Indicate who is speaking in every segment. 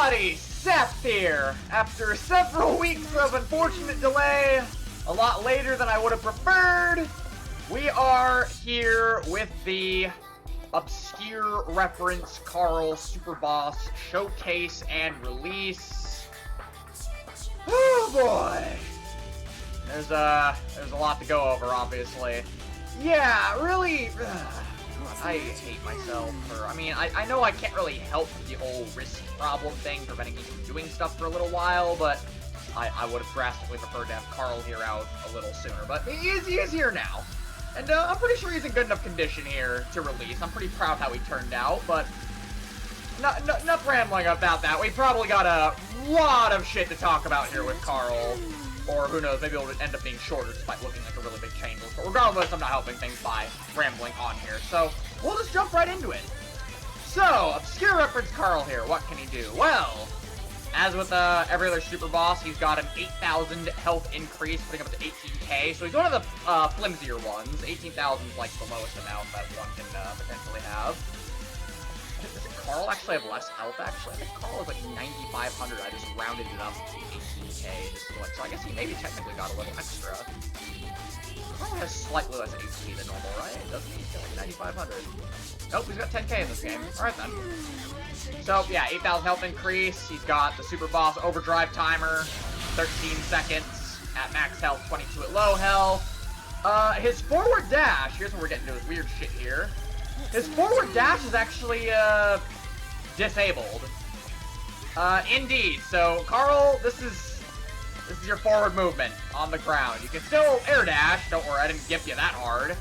Speaker 1: everybody! Seth here! After several weeks of unfortunate delay, a lot later than I would have preferred, we are here with the Obscure Reference Carl Super Boss Showcase and Release. Oh boy! There's a lot to go over, obviously. Yeah, really... I hate myself for, I know I can't really help the whole wrist problem thing, preventing me from doing stuff for a little while, but I would have drastically preferred to have Carl here out a little sooner, but he is here now. And I'm pretty sure he's in good enough condition here to release. I'm pretty proud how he turned out, but enough rambling about that. We probably got a lot of shit to talk about here with Carl. Or who knows, maybe it'll end up being shorter despite looking like a really big changeless. But regardless, I'm not helping things by rambling on here. So, we'll just jump right into it. So, Obscure Reference Carl here. What can he do? Well, as with every other Super Boss, he's got an 8,000 health increase, putting up to 18k. So he's one of the flimsier ones. 18,000 is like the lowest amount that one can potentially have. Does Carl actually have less health, actually? I think Carl is like 9,500. I just rounded it up to 18k. So I guess he maybe technically got a little extra. Carl has slightly less HP than normal, right? Doesn't he? He's got like 9,500. Nope, he's got 10k in this game. Alright then. So, yeah, 8,000 health increase. He's got the Super Boss Overdrive timer. 13 seconds at max health, 22 at low health. His forward dash, here's where we're getting to his weird shit here. His forward dash is actually, disabled. Indeed. So, Carl, this is your forward movement on the ground. You can still air dash. Don't worry, I didn't gimp you that hard.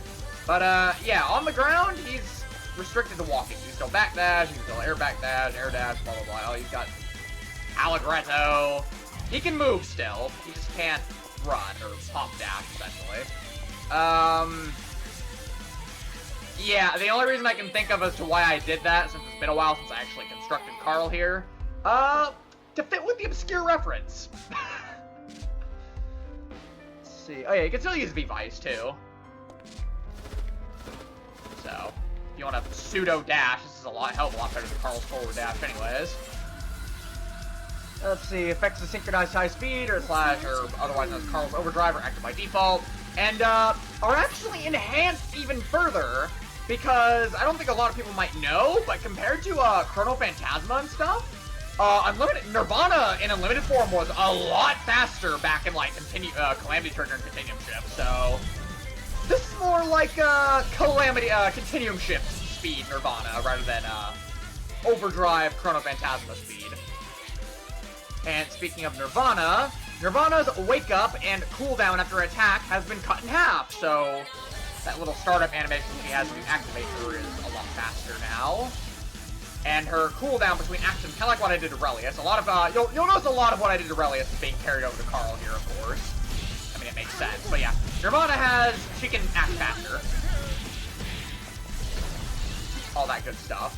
Speaker 1: But, yeah, on the ground, he's restricted to walking. You can still back dash, you can still air dash, blah, blah, blah. Oh, he's got Allegretto. He can move still. He just can't run or pop dash, essentially. Yeah, the only reason I can think of as to why I did that, since it's been a while since I actually constructed Carl here, to fit with the Obscure Reference. Let's see. Oh yeah, you can still use V-Vice too. So, if you want to pseudo dash, this is hell of a lot better than Carl's forward dash anyways. Let's see, effects of synchronized high speed, or otherwise known as Carl's Overdrive, are active by default, and are actually enhanced even further, because I don't think a lot of people might know, but compared to Chrono Phantasma and stuff, Nirvana in Unlimited form was a lot faster back in like Calamity Trigger and Continuum Shift, so this is more like Continuum Shift speed Nirvana rather than Overdrive Chrono Phantasma speed. And speaking of Nirvana, Nirvana's wake up and cooldown after attack has been cut in half, so that little startup animation she has when you activate her is a lot faster now. And her cooldown between actions, kind of like what I did to Relius. A lot of you'll notice a lot of what I did to Relius is being carried over to Carl here, of course. I mean, it makes sense, but yeah, Nirvana she can act faster. All that good stuff.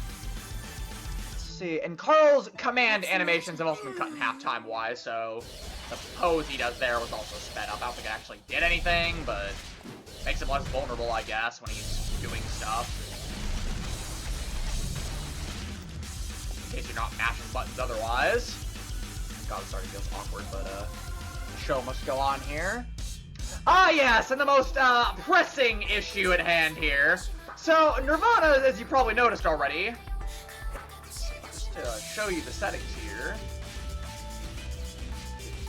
Speaker 1: See, and Carl's command animations have also been cut in half time-wise, so the pose he does there was also sped up. I don't think it actually did anything, but makes him less vulnerable, I guess, when he's doing stuff. In case you're not mashing buttons otherwise. God, it's starting to feel awkward, but the show must go on here. Ah, yes, and the most pressing issue at hand here. So, Nirvana, as you probably noticed already, to show you the settings here.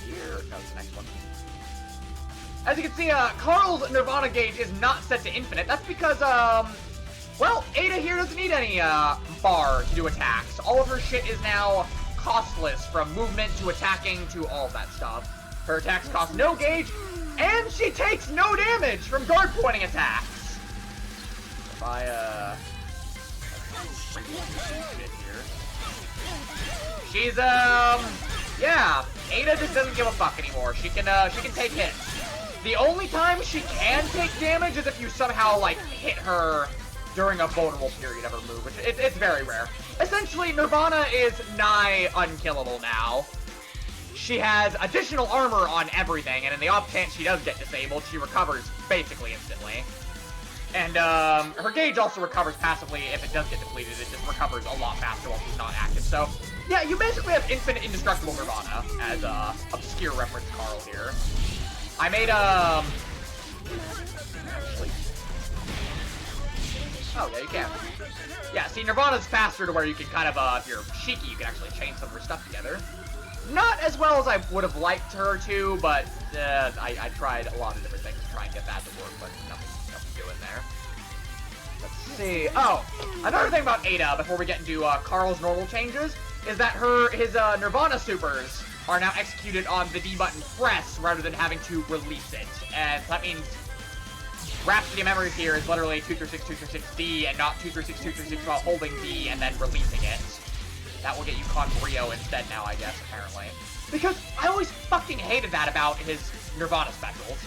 Speaker 1: Here comes the next one. As you can see, Carl's Nirvana gauge is not set to infinite. That's because, well, Ada here doesn't need any bar to do attacks. All of her shit is now costless, from movement to attacking to all of that stuff. Her attacks cost no gauge, and she takes no damage from guard pointing attacks. If I, she's, yeah, Ada just doesn't give a fuck anymore. She can take hits. The only time she can take damage is if you somehow, like, hit her during a vulnerable period of her move, which it's very rare. Essentially, Nirvana is nigh unkillable now. She has additional armor on everything, and in the off chance she does get disabled, she recovers basically instantly. And her gauge also recovers passively if it does get depleted. It just recovers a lot faster while she's not active. So Yeah, you basically have infinite indestructible Nirvana, as obscure reference Carl here. I made, actually... Oh, yeah, you can. Yeah, see, Nirvana's faster to where you can kind of, if you're cheeky, you can actually chain some of her stuff together. Not as well as I would have liked her to, but, I tried a lot of different things to try and get that to work, but nothing doing there. Let's see. Oh, another thing about Ada, before we get into, Carl's normal changes, is that his Nirvana supers are now executed on the D button press rather than having to release it. And that means Rhapsody of Memories here is literally 2 through 6, 2 through 6 D, and not 2 through 6, 2 through 6 while holding D and then releasing it. That will get you Con Brio instead now, I guess, apparently. Because I always fucking hated that about his Nirvana specials.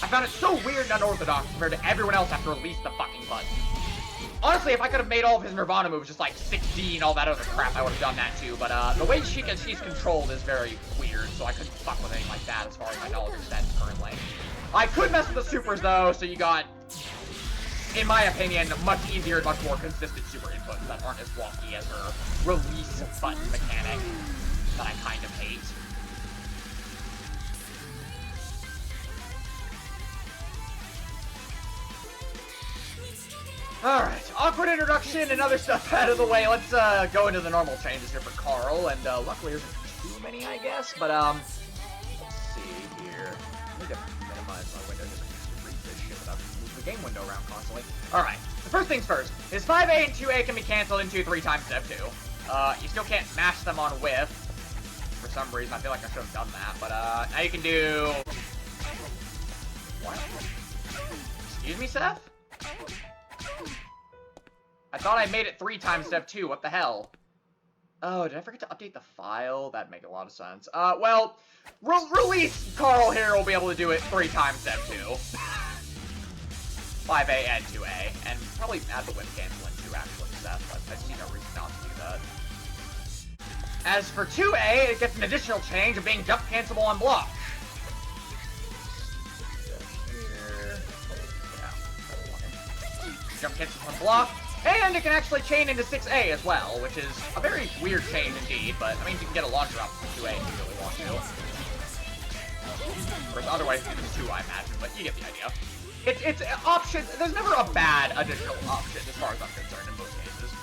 Speaker 1: I found it so weird and unorthodox compared to everyone else have to release the fucking button. Honestly, if I could have made all of his Nirvana moves just like 6D and all that other crap, I would have done that too, but the way she's controlled is very weird, so I couldn't fuck with anything like that as far as my knowledge extends currently. I could mess with the supers though, so you got, in my opinion, much easier and much more consistent super inputs that aren't as wonky as her release button mechanic that I kind of hate. Alright, awkward introduction and other stuff out of the way. Let's go into the normal changes here for Carl, and luckily there's not too many, I guess, but let's see here. I need to minimize my window just to read this shit without moving the game window around constantly. Alright, the first things first. His 5A and 2A can be canceled into 3 times step 2. You still can't mash them on whiff. For some reason, I feel like I should have done that, but now you can do... What? Excuse me, Seth? I thought I made it 3 times step 2, what the hell? Oh, did I forget to update the file? That'd make a lot of sense. Well, release Carl here will be able to do it 3 times step 2. 5A and 2A, and probably add the whip cancel in 2 actually, Seth, but I see no reason not to do that. As for 2A, it gets an additional change of being jump cancelable on block. Jump cancel on block. And it can actually chain into 6A as well, which is a very weird change indeed, but, I mean, you can get a launcher up from 2A if you really want to. Or otherwise, it's 2, I imagine, but you get the idea. It's options. There's never a bad additional option, as far as I'm concerned, in most cases.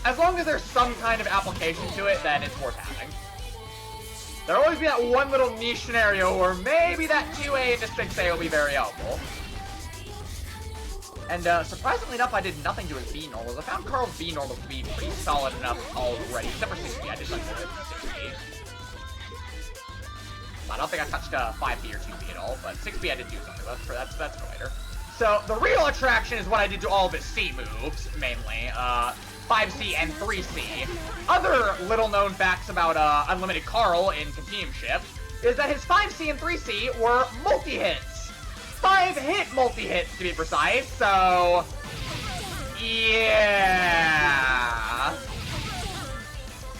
Speaker 1: As long as there's some kind of application to it, then it's worth having. There'll always be that one little niche scenario where maybe that 2A into 6A will be very helpful. And, surprisingly enough, I did nothing to his B normals. I found Carl's B normals to be pretty solid enough already, except for 6B. I did like more than 6B. I don't think I touched 5B or 2B at all, but 6B I did do something. That's for later. So, the real attraction is what I did to all of his C moves, mainly. 5C and 3C. Other little-known facts about, Unlimited Carl in Continuum Shift is that his 5C and 3C were multi-hits. 5-hit multi-hits, to be precise, so... yeah...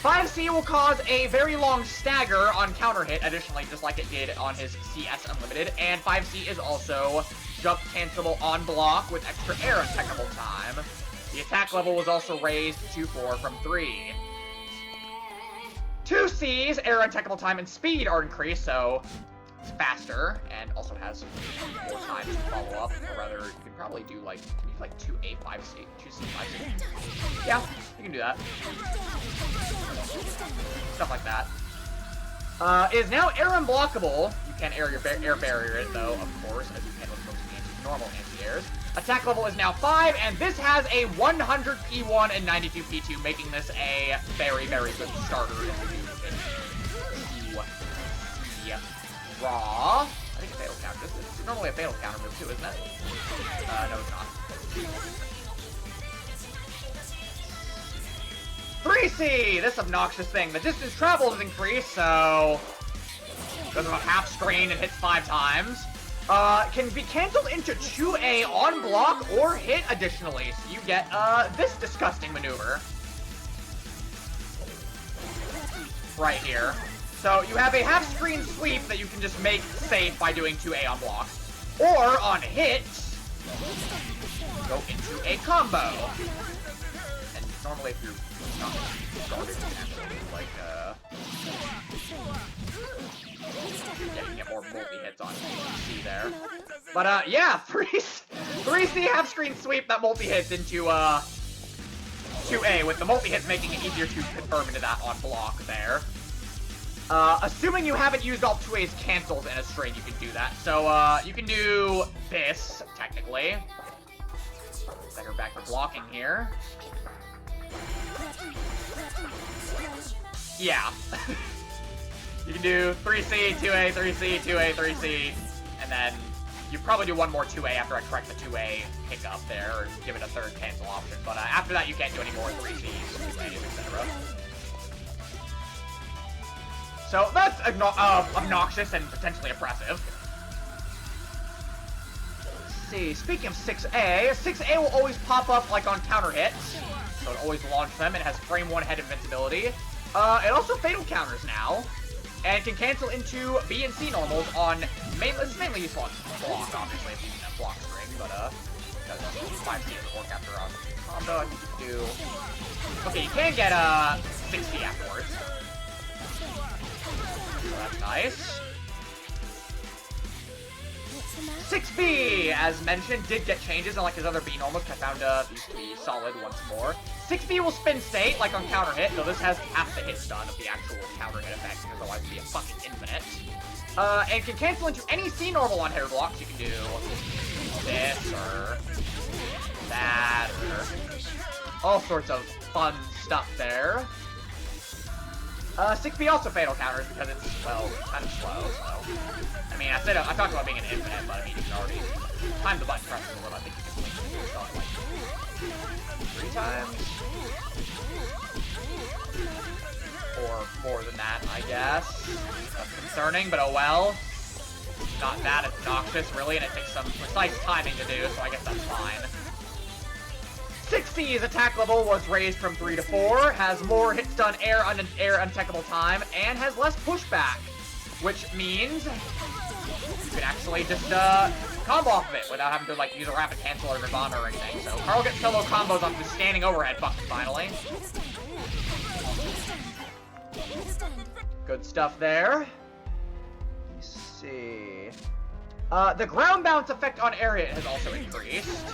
Speaker 1: 5C will cause a very long stagger on counter hit, additionally, just like it did on his CS Unlimited, and 5C is also jump cancelable on block with extra air and technical time. The attack level was also raised to 4 from 3. 2C's air and technical time and speed are increased, so... it's faster, and also has more time to follow up, or rather, you can probably do, like, 2A, 5C, 2C, 5C. Yeah, you can do that. Stuff like that. Is now air unblockable. You can air barrier it, though, of course, as you can with most normal anti-airs. Attack level is now 5, and this has a 100 P1 and 92 P2, making this a very, very good starter if you raw. I think a fatal counter. This is normally a fatal counter move too, isn't it? No, it's not. 3C! This obnoxious thing. The distance traveled is increased, so... goes about half screen and hits 5 times. Can be canceled into 2A on block or hit additionally, so you get, this disgusting maneuver. Right here. So you have a half-screen sweep that you can just make safe by doing 2A on block. Or, on hit, go into a combo. And normally if you're not guarded, you can actually, like, yeah, you can get more multi-hits on C there. But, yeah, 3C half-screen sweep that multi-hits into, 2A, with the multi-hits making it easier to confirm into that on block there. Assuming you haven't used all 2A's cancels in a string, you can do that. So, you can do this, technically. Set her back to blocking here. Yeah. You can do 3C, 2A, 3C, 2A, 3C, and then you probably do one more 2A after I correct the 2A hiccup there, or give it a third cancel option. But after that, you can't do any more 3Cs, 2As, etc. So that's obnoxious and potentially oppressive. Let's see, speaking of 6A will always pop up like on counter hits, so it always launch them. It has frame 1 head invincibility. It also fatal counters now, and can cancel into B and C normals on it's mainly useful on block, obviously, if you can block string, but because 5C doesn't work after a combo, I think you can do. Okay, you can get 6D afterwards. So that's nice. 6B, as mentioned, did get changes unlike his other B normals, because I found these to be solid once more. 6B will spin state, like on counter hit, though this has half the hit stun of the actual counter hit effect, because otherwise it would be a fucking infinite. And can cancel into any C normal on hitter blocks. You can do this, or that, or all sorts of fun stuff there. 6B also fatal counters because it's, well, kind of slow, so. I mean, I talked about being an infinite, but I mean, you can already time the button press a little. I think you can blink and do stuff like 3 times. Or more than that, I guess. That's concerning, but oh well. Not that obnoxious, really, and it takes some precise timing to do, so I guess that's fine. 6C's attack level was raised from 3 to 4, has more hit stun air untechable time, and has less pushback, which means you can actually just combo off of it without having to like use a rapid cancel or Nirvana or anything. So Carl gets solo combos off the standing overhead fucking finally. Good stuff there. Let's see. The ground bounce effect on area has also increased.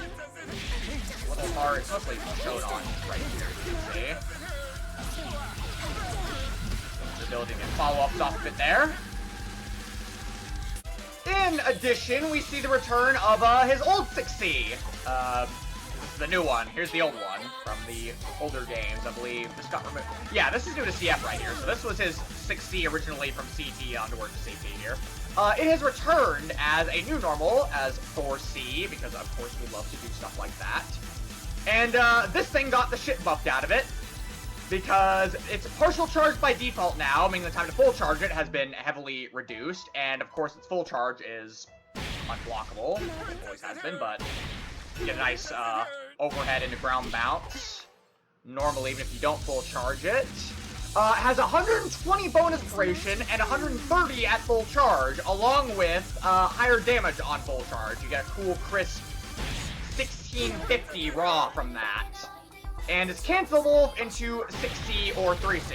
Speaker 1: A little hard, it's mostly shown on right here, you can see. The ability to get follow-ups off of it there. In addition, we see the return of his old 6C. This is the new one. Here's the old one from the older games, I believe. This got removed. Yeah, this is new to CF right here. So this was his 6C originally from CT onward to CP here. It has returned as a new normal, as 4C, because of course we love to do stuff like that. And this thing got the shit buffed out of it, because it's partial charge by default now, meaning the time to full charge it has been heavily reduced, and of course its full charge is unblockable. It always has been, but you get a nice overhead into ground bounce, normally, even if you don't full charge it. Has 120 bonus duration and 130 at full charge, along with higher damage on full charge. You get a cool, crisp 1650 raw from that. And it's cancelable into 6C or 3C.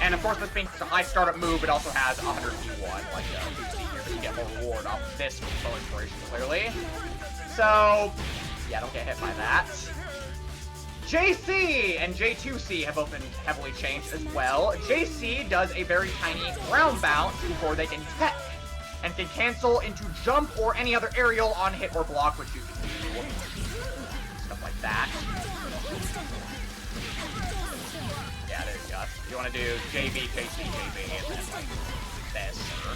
Speaker 1: And of course, this being a high startup move, it also has 100p1, like 2C here, so you get more reward off of this with bonus duration, clearly. So, yeah, don't get hit by that. JC and J2C have both been heavily changed as well. JC does a very tiny ground bounce before they can tech, and can cancel into jump or any other aerial on hit or block, which you can do. Stuff like that. Yeah, there you go. You want to do JB, JC, JB, and then like this, or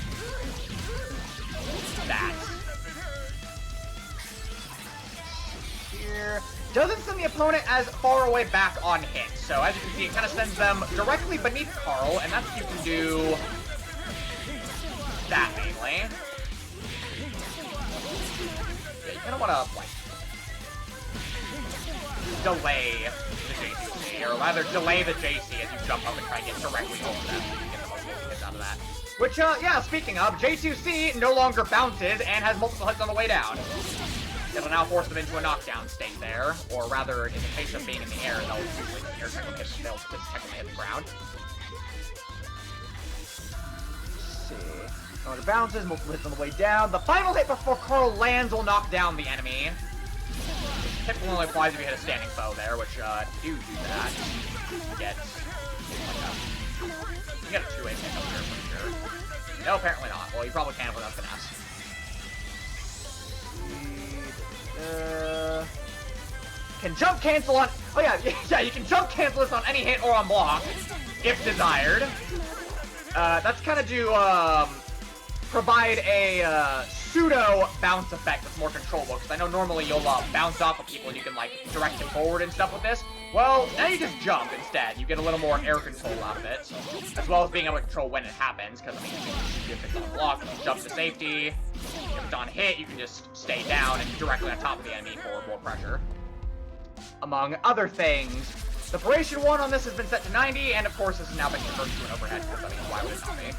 Speaker 1: that. Here. Doesn't send the opponent as far away back on hit. So as you can see, it kind of sends them directly beneath Carl, and that's you can do that mainly. Yeah, you kind of want to like delay the JC, or rather delay the JC as you jump up and try and get directly over them. So you can get the most hits out of that. Which, yeah, speaking of, J2C no longer bounces and has multiple hits on the way down. It'll now force them into a knockdown state there, or rather, in the case of being in the air, they'll usually air technically hit the ground. Let's see. So it bounces, multiple hits on the way down. The final hit before Carl lands will knock down the enemy. Which typically only applies if you hit a standing foe there, which, if you do that, you get you get a 2-way pick up here, for sure. No, apparently not. Well, you probably can without finesse. Can jump cancel on... Oh yeah, yeah, you can jump cancel this on any hit or on block, if desired. That's kind of to, provide a, pseudo bounce effect that's more controllable, because I know normally you'll, bounce off of people and you can, like, direct them forward and stuff with this. Well, now you just jump instead. You get a little more air control out of it, as well as being able to control when it happens, because, I mean, if it's on block, you can jump to safety. If it's on hit, you can just stay down and directly on top of the enemy for more pressure. Among other things. The Duration 1 on this has been set to 90, and of course this has now been converted to an overhead, because, I mean, why would it not be?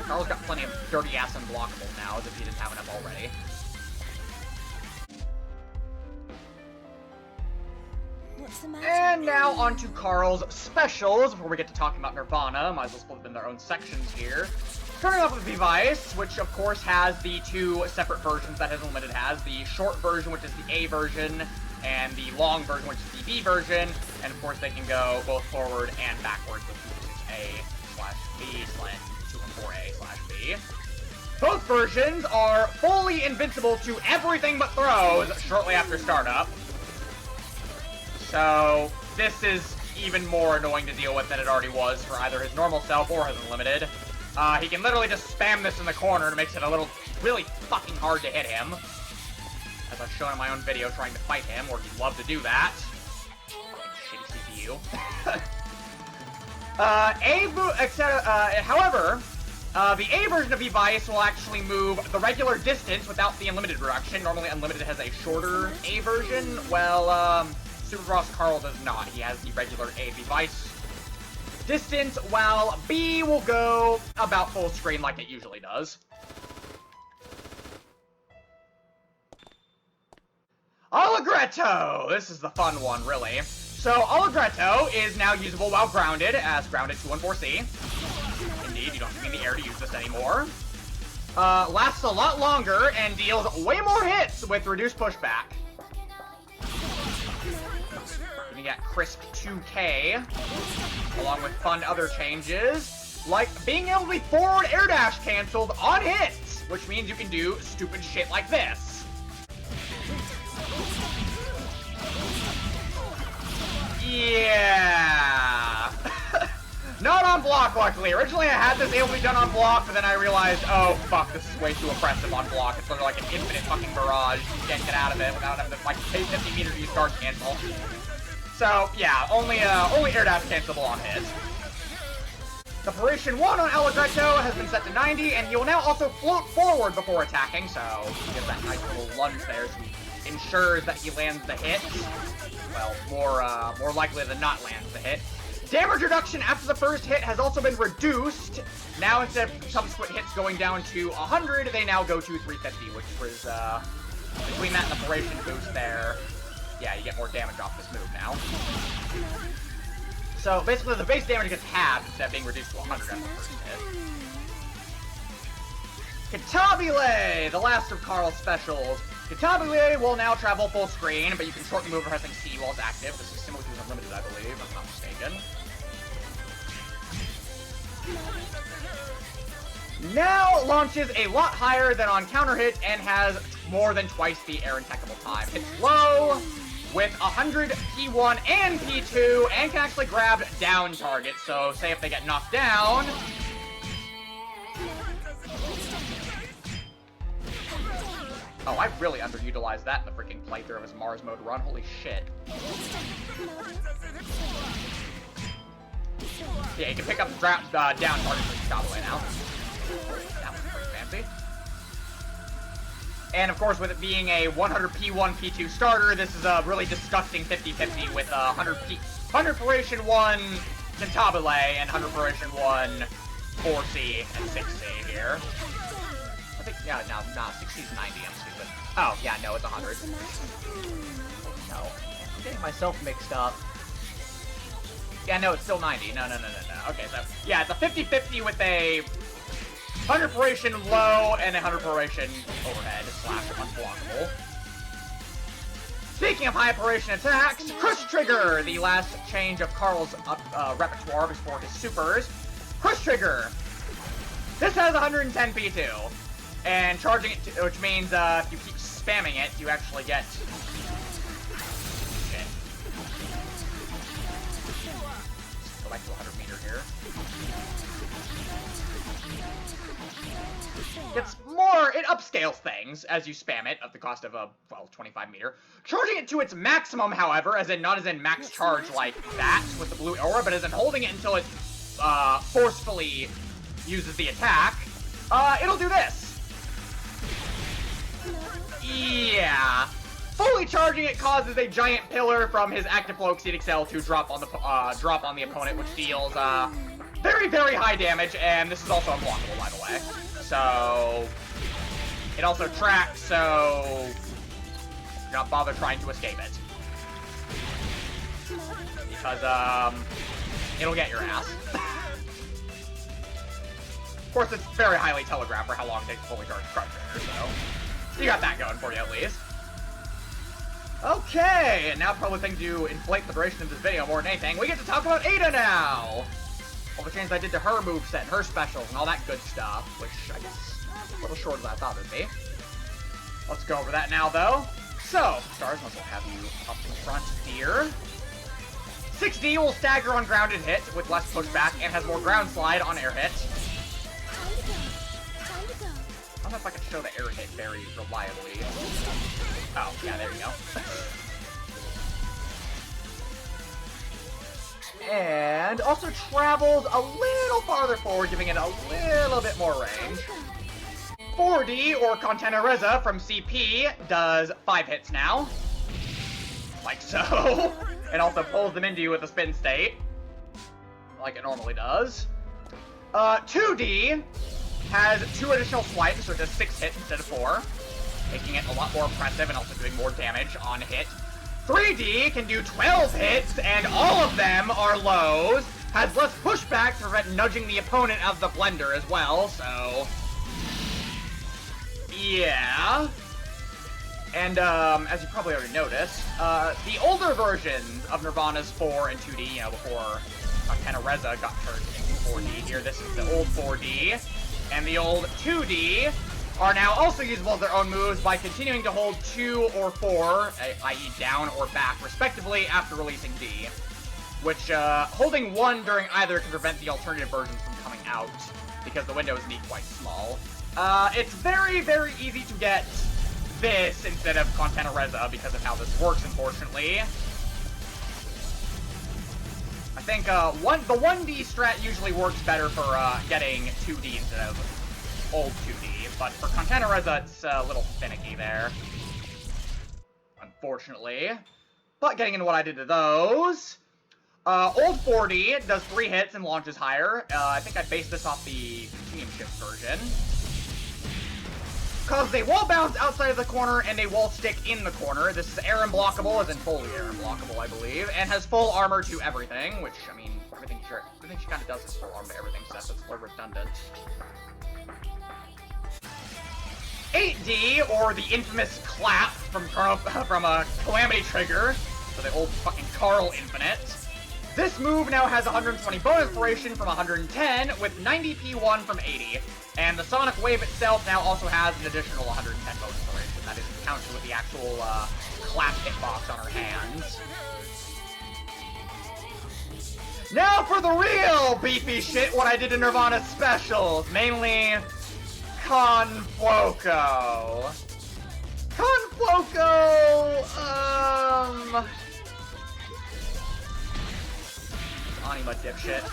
Speaker 1: Carl's got plenty of dirty ass unblockables now, as if he didn't have enough already. And now onto Carl's specials, before we get to talking about Nirvana. Might as well split them in their own sections here. Starting off with Device, which of course has the two separate versions that His Unlimited has. The short version, which is the A version, and the long version, which is the B version. And of course they can go both forward and backwards with 216A/B/214A/B. Both versions are fully invincible to everything but throws shortly after startup. So this is even more annoying to deal with than it already was for either his normal self or his Unlimited. He can literally just spam this in the corner, and it makes it really fucking hard to hit him. As I've shown in my own video trying to fight him, or he'd love to do that. Fucking shitty CPU. However, the A version of Device will actually move the regular distance without the Unlimited reduction. Normally Unlimited has a shorter A version, well, Supercross Carl does not. He has the regular A Device distance, while B will go about full screen like it usually does. Allegretto! This is the fun one, really. So, Allegretto is now usable while grounded, as grounded 214C. Indeed, you don't have to be in the air to use this anymore. Lasts a lot longer, and deals way more hits with reduced pushback. You get crisp 2K, along with fun other changes, like being able to be forward air dash canceled on hits, which means you can do stupid shit like this. Yeah. Not on block, luckily. Originally I had this able to be done on block, but then I realized, oh fuck, this is way too oppressive on block. It's literally like an infinite fucking barrage. You can't get out of it without having to like pay 50 meters to use guard cancel. So yeah, only air dash cancelable on hit. The Duration 1 on Allegretto has been set to 90, and he will now also float forward before attacking, so he gets that nice little lunge there, so he ensures that he lands the hit. Well, more likely than not lands the hit. Damage reduction after the first hit has also been reduced. Now instead of subsequent hits going down to 100, they now go to 350, which was, between that and the Duration boost there, yeah, you get more damage off this move now. So basically the base damage gets halved instead of being reduced to 100 after the first hit. Cantabile, the last of Carl's specials. Cantabile will now travel full screen, but you can short the move pressing C while it's active. This is similar to his Unlimited, I believe, if I'm not mistaken. Now launches a lot higher than on counter hit and has more than twice the air attackable time. It's low with 100 P1 and P2 and can actually grab down targets. So say if they get knocked down, oh, I really underutilized that in the freaking playthrough of his Mars mode run. Holy shit. Yeah, you can pick up down targets with Cantabile now. That was pretty fancy. And of course, with it being a 100 P1, P2 starter, this is a really disgusting 50-50 with 100 Duration 1 Cantabile and 100 Duration 1 4C and 6C here. Yeah, no, 60 is 90, I'm stupid. Oh, yeah, no, it's 100. No. I'm getting myself mixed up. Yeah, no, it's still 90. No. Okay, so, yeah, it's a 50-50 with a 100 paration low and a 100 paration overhead / unblockable. Speaking of high paration attacks, Crush Trigger, the last change of Carl's repertoire before his supers. Crush Trigger! This has 110 P2, and charging it, which means if you keep spamming it, you actually get... Shit. Go back to 100 meter here. It's more, it upscales things as you spam it at the cost of a, well, 25 meter. Charging it to its maximum, however, as in, not as in max charge like that with the blue aura, but as in holding it until it forcefully uses the attack, it'll do this. Yeah. Fully charging it causes a giant pillar from his active flow exceeding cell to drop on the opponent, which deals very, very high damage, and this is also unblockable, by the way. So it also tracks, so do not bother trying to escape it. Because it'll get your ass. Of course, it's very highly telegraphed for how long it takes to fully charge Crush Trigger, so you got that going for you at least. Okay, and now probably thing to inflate the duration of this video more than anything, we get to talk about Ada now! All the changes I did to her moveset and her specials and all that good stuff, which I guess is a little shorter than I thought it would be. Let's go over that now, though. So, stars, let's have you up in front here. 6D will stagger on grounded hit with less pushback and has more ground slide on air hit. I don't know if I can show the air hit very reliably. Oh, yeah, there you go. And also travels a little farther forward, giving it a little bit more range. 4D, or Contena Reza from CP, does 5 hits now. Like so. It also pulls them into you with a spin state, like it normally does. 2D has 2 additional swipes, so it does 6 hits instead of 4, making it a lot more impressive and also doing more damage on hit. 3D can do 12 hits, and all of them are lows, has less pushback to prevent nudging the opponent out of the blender as well, so... yeah. And, as you probably already noticed, the older versions of Nirvana's 4 and 2D, you know, before Contena Reza got turned into 4D here, this is the old 4D, and the old 2D are now also usable as their own moves by continuing to hold 2 or 4, i.e. down or back, respectively, after releasing D. Which, holding 1 during either can prevent the alternative versions from coming out, because the window is indeed quite small. It's very, very easy to get this instead of Contena Reza because of how this works, unfortunately. I think, the 1D strat usually works better for, getting 2D instead of old 2D. But for Contena Reza, it's a little finicky there, unfortunately. But getting into what I did to those, old 4D does 3 hits and launches higher. I think I based this off the Continuum Shift version. Causes a wall bounce outside of the corner and a wall stick in the corner. This is air unblockable, as in fully air unblockable, I believe, and has full armor to everything, which, I mean, everything she kind of does is full armor to everything, so that's a little redundant. 8D, or the infamous clap from a Calamity Trigger, so the old fucking Carl Infinite. This move now has 120 bonus duration from 110, with 90 P1 from 80, and the Sonic Wave itself now also has an additional 110 bonus duration. That is counted with the actual clap hitbox on her hands. Now for the real beefy shit, what I did in Nirvana specials, mainly Confloco. Anima dipshit.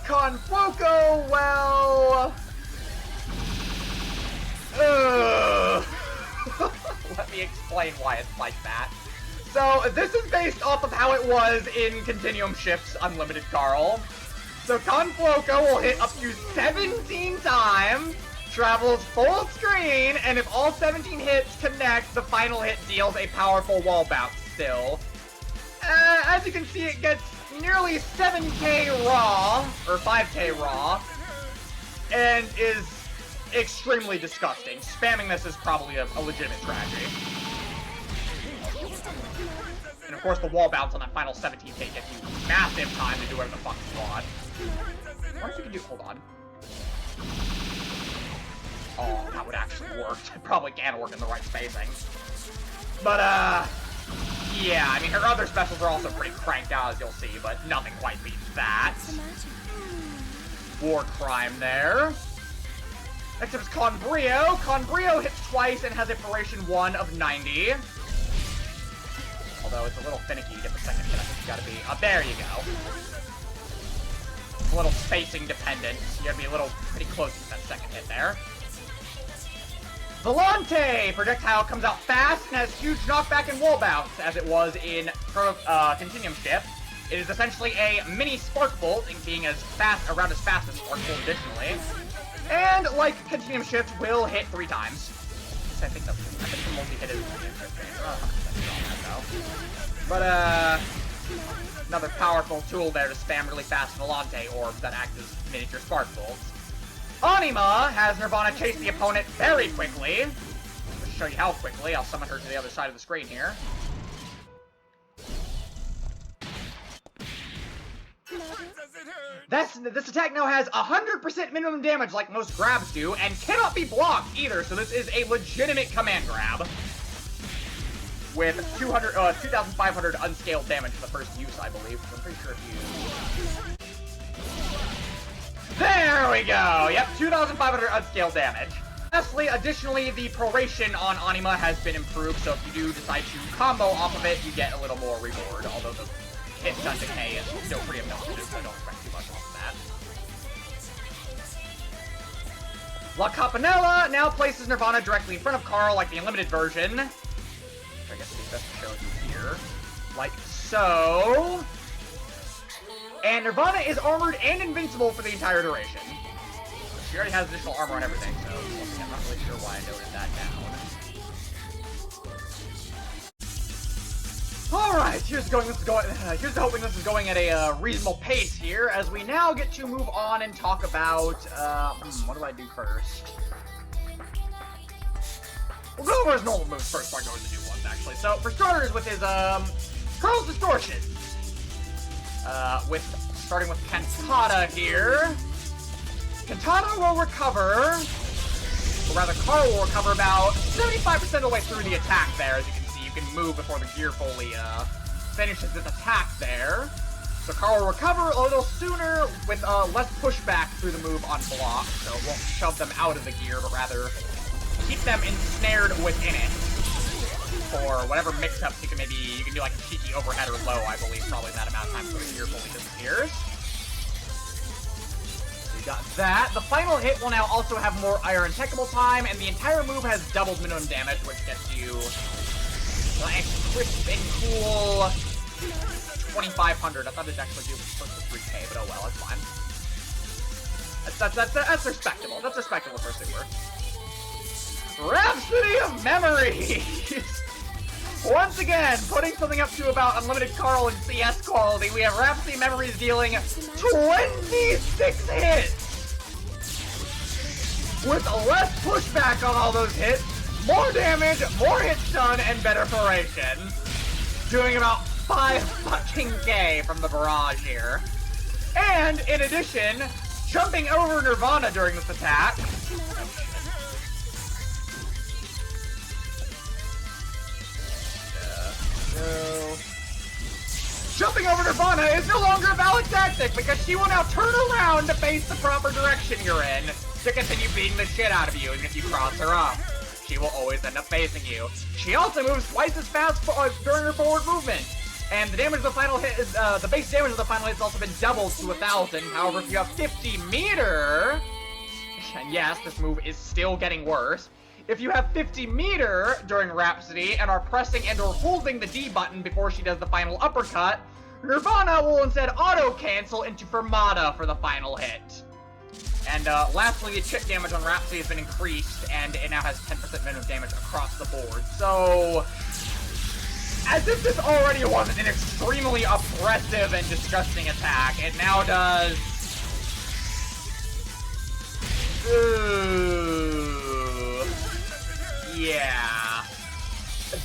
Speaker 1: Confloco, well... Let me explain why it's like that. So, this is based off of how it was in Continuum Shift's Unlimited Carl. So Confloco will hit up to 17 times, travels full screen, and if all 17 hits connect, the final hit deals a powerful wall bounce still. As you can see, it gets nearly 7k raw, or 5k raw, and is extremely disgusting. Spamming this is probably a legitimate tragedy. And of course, the wall bounce on that final 17k gets you massive time to do whatever the fuck you want. I wonder if you can do. Hold on. Oh, that would actually work. It probably can work in the right spacing. But, yeah, I mean, her other specials are also pretty cranked out, as you'll see, but nothing quite beats that. War crime there. Next up is Conbrio. Conbrio hits twice and has a Duration 1 of 90. Although it's a little finicky to get the second hit. I think you gotta be... there you go. It's a little spacing dependent. You gotta be a little pretty close to that second hit there. Volante! Projectile comes out fast and has huge knockback and wall bounce, as it was in Continuum Shift. It is essentially a mini Spark Bolt, being around as fast as Spark Bolt additionally. And, like Continuum Shift, will hit 3 times. I think the multi-hit is Continuum Shift. But, another powerful tool there to spam really fast Volante orbs that act as miniature Spark Bolts. Anima has Nirvana chase the opponent very quickly. To show you how quickly, I'll summon her to the other side of the screen here. This attack now has 100% minimum damage like most grabs do, and cannot be blocked either, so this is a legitimate command grab. With 2,500 unscaled damage for the first use, I believe. So I'm pretty sure if you... There we go! Yep, 2,500 unscaled damage. Lastly, additionally, the proration on Anima has been improved, so if you do decide to combo off of it, you get a little more reward, although the hit stun decay is still pretty obnoxious, so I don't expect too much off of that. La Campanella now places Nirvana directly in front of Carl, like the Unlimited version. I guess it'd be best to show you here. Like so. And Nirvana is armored and invincible for the entire duration. She already has additional armor on everything, so I'm not really sure why I noted that down. Alright, here's hoping this is going at a reasonable pace here, as we now get to move on and talk about, what do I do first? We'll go over his normal moves first before I go into the new ones, actually. So, for starters, with his, Carl's Distortion. Starting with Cantata here. Cantata will recover, or rather, Carl will recover about 75% of the way through the attack there. As you can see, you can move before the gear fully, finishes this attack there. So Carl will recover a little sooner with, less pushback through the move on block, so it won't shove them out of the gear, but rather keep them ensnared within it. For whatever mix-ups you can do like a cheeky overhead or low, I believe, probably that amount of time before the gear fully disappears. So you got that. The final hit will now also have more Iron Technical time, and the entire move has doubled minimum damage, which gets you a crisp and cool 2,500. I thought it'd actually do close to 3k, but oh well, it's fine. That's respectable. That's respectable for a super. Rhapsody of Memories! Once again, putting something up to about Unlimited Carl and CS quality, we have Rhapsody of Memories dealing 26 hits! With less pushback on all those hits, more damage, more hit stun, and better duration. Doing about 5k from the barrage here. And, in addition, jumping over Nirvana during this attack. Jumping over Nirvana is no longer a valid tactic because she will now turn around to face the proper direction you're in to continue beating the shit out of you, even if you cross her up. She will always end up facing you. She also moves twice as fast during her forward movement. And the damage of the final hit is, the base damage of the final hit has also been doubled to 1,000. However, if you have 50 meter, and yes, this move is still getting worse. If you have 50 meter during Rhapsody and are pressing and or holding the D button before she does the final uppercut, Nirvana will instead auto-cancel into Fermata for the final hit. And lastly, the chip damage on Rhapsody has been increased, and it now has 10% minimum damage across the board. So, as if this already wasn't an extremely oppressive and disgusting attack, it now does... Ooh. Yeah.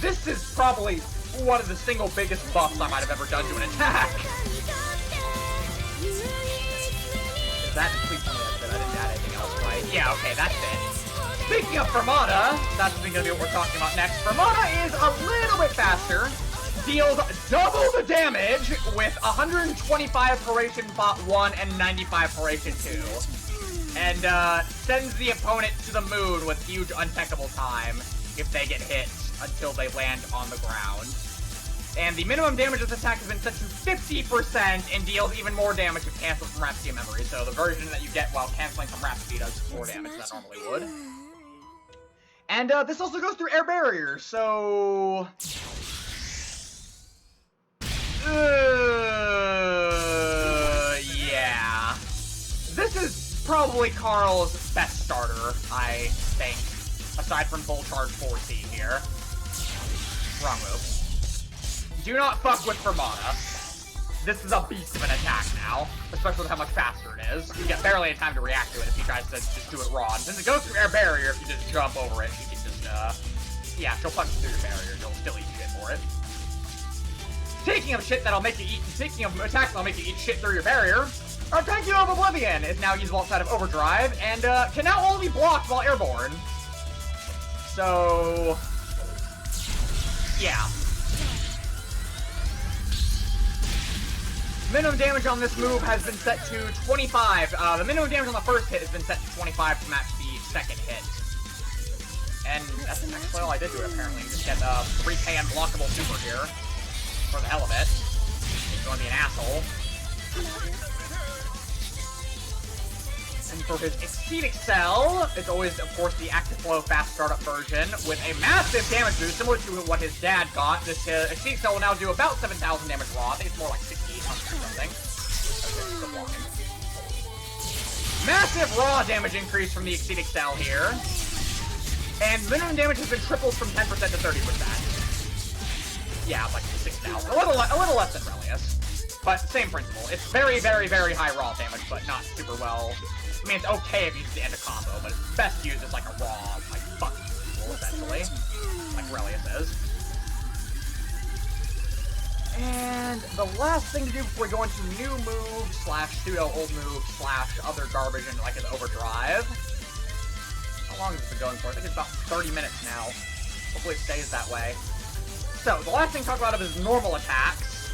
Speaker 1: This is probably one of the single biggest buffs I might have ever done to an attack. Is that complete? I didn't add anything else, right? Yeah, okay, that's it. Speaking of Nirvana, that's gonna be what we're talking about next. Nirvana is a little bit faster, deals double the damage with 125 Paration Bot 1 and 95 Paration 2. And sends the opponent to the moon with huge untechable time if they get hit until they land on the ground. And the minimum damage of this attack has been set to 50% and deals even more damage if canceled from Rhapsody memory. So the version that you get while canceling from Rhapsody does more damage than that normally would. And this also goes through air barriers, so... yeah. This is probably Carl's best starter, I think. Aside from Bull Charge 4C here. Wrong move. Do not fuck with Nirvana. This is a beast of an attack now, especially with how much faster it is. You get barely any time to react to it if he tries to just do it raw. And since it goes through air barrier, if you just jump over it, you can just, yeah, she'll punch through your barrier. You'll still eat shit for it. Speaking of shit that'll make you eat, speaking of attacks that'll make you eat shit through your barrier, our Thank You of Oblivion is now usable outside of Overdrive, and can now only be blocked while airborne. So, yeah. Minimum damage on this move has been set to 25. The minimum damage on the first hit has been set to 25 to match the second hit. And that's actually all I did to it, apparently. Just get 3K unblockable super here. For the hell of it. He's going to be an asshole. And for his Exceed Excel, it's always, of course, the Active Flow Fast Startup version with a massive damage boost, similar to what his dad got. This Exceed Excel will now do about 7,000 damage raw. I think it's more like 6,800 or something. Okay, massive raw damage increase from the Exceed Excel here. And minimum damage has been tripled from 10% to 30%. Yeah, like 6,000. A little less than Relius. But same principle. It's very, very, very high raw damage, but not super well. I mean, it's okay if you use the end of combo, but it's best used as like a raw, like, fucking tool, essentially. Like Relius is. And the last thing to do before we go into new move, slash pseudo old move, slash other garbage, and like his Overdrive. How long has it been going for? I think it's about 30 minutes now. Hopefully it stays that way. So, the last thing to talk about of his normal attacks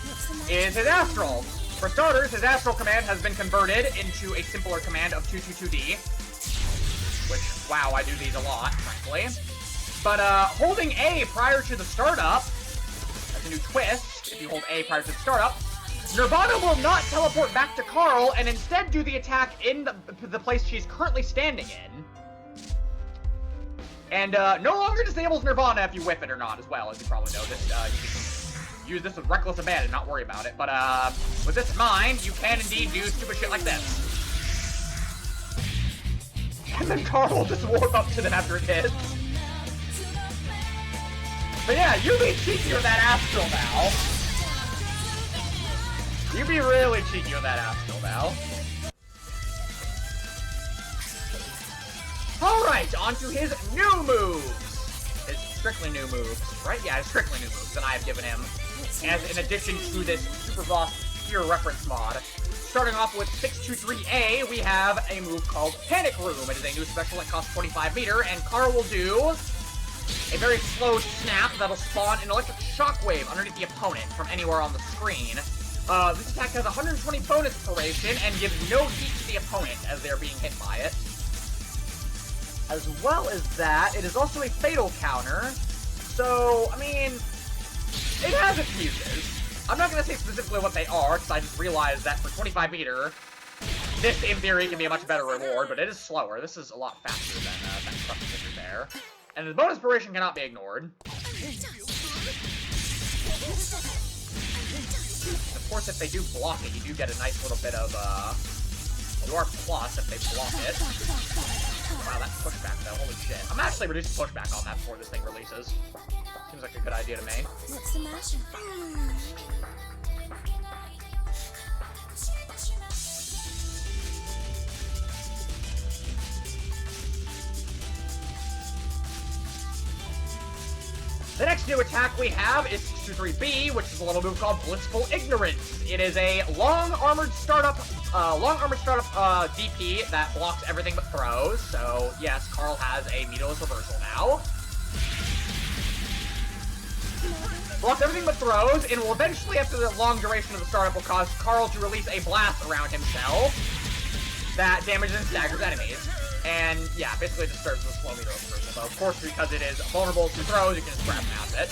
Speaker 1: is his Astral. For starters, his Astral command has been converted into a simpler command of 222D. Which, wow, I do these a lot, frankly. But, holding A prior to the startup, that's a new twist, if you hold A prior to the startup, Nirvana will not teleport back to Carl, and instead do the attack in the place she's currently standing in. And, no longer disables Nirvana if you whip it or not, as well, as you probably noticed. You can use this with reckless abandon, not worry about it. But, with this in mind, you can indeed do stupid shit like this. And then Carl will just warp up to them after it hits. But yeah, you be cheeky with that Astral now. You be really cheeky with that Astral now. Alright, on to his new moves! His strictly new moves, right? Yeah, his strictly new moves that I have given him. As in addition to this Super Boss Fear Reference mod. Starting off with 623A, we have a move called Panic Room. It is a new special that costs 25 meter, and Carl will do a very slow snap that'll spawn an electric shockwave underneath the opponent from anywhere on the screen. This attack has 120 bonus duration and gives no heat to the opponent as they're being hit by it. As well as that, it is also a fatal counter. So, I mean, it has its uses. I'm not going to say specifically what they are, because I just realized that for 25 meter, this, in theory, can be a much better reward, but it is slower. This is a lot faster than that stuff that there. And the bonus duration cannot be ignored. Of course, if they do block it, you do get a nice little bit of, You are plus if they block it. Wow, that's pushback though. Holy shit. I'm actually reducing pushback on that before this thing releases. Seems like a good idea to me.
Speaker 2: What's the matter?
Speaker 1: The next new attack we have is 623B, which is a little move called Blissful Ignorance. It is a long armored startup DP that blocks everything but throws. So yes, Carl has a meterless reversal now. Blocks everything but throws, and will eventually, after the long duration of the startup, will cause Carl to release a blast around himself that damages and staggers enemies. And yeah, basically disturbs the slow meter reversal. But of course, because it is vulnerable to throws, you can just grab past it.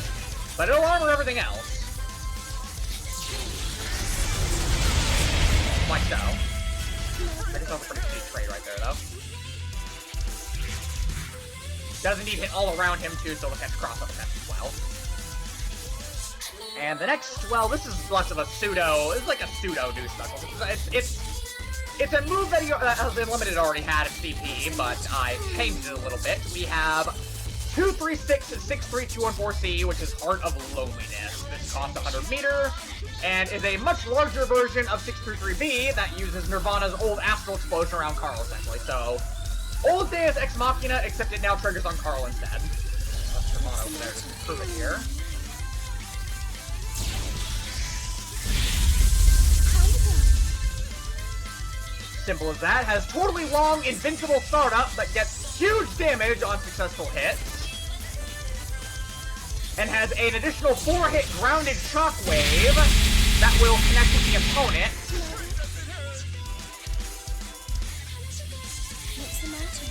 Speaker 1: But it'll armor everything else. Like so. I guess that's a pretty sweet trade right there, though. Does indeed hit all around him too, so it'll catch cross-up attacks as well. And the next, well, this is less of a pseudo, it's like a pseudo new special. It's a move that Unlimited already had at CP, but I changed it a little bit. We have 236-63214C, which is Heart of Loneliness. This costs 100 meter, and is a much larger version of 633B that uses Nirvana's old astral explosion around Carl, essentially. So, old Deus Ex Machina, except it now triggers on Carl instead. That's Nirvana over there, just to prove it here. Simple as that. Has totally long, invincible startup that gets huge damage on successful hits. And has an additional 4-hit grounded shockwave that will connect with the opponent.
Speaker 2: What's the matter?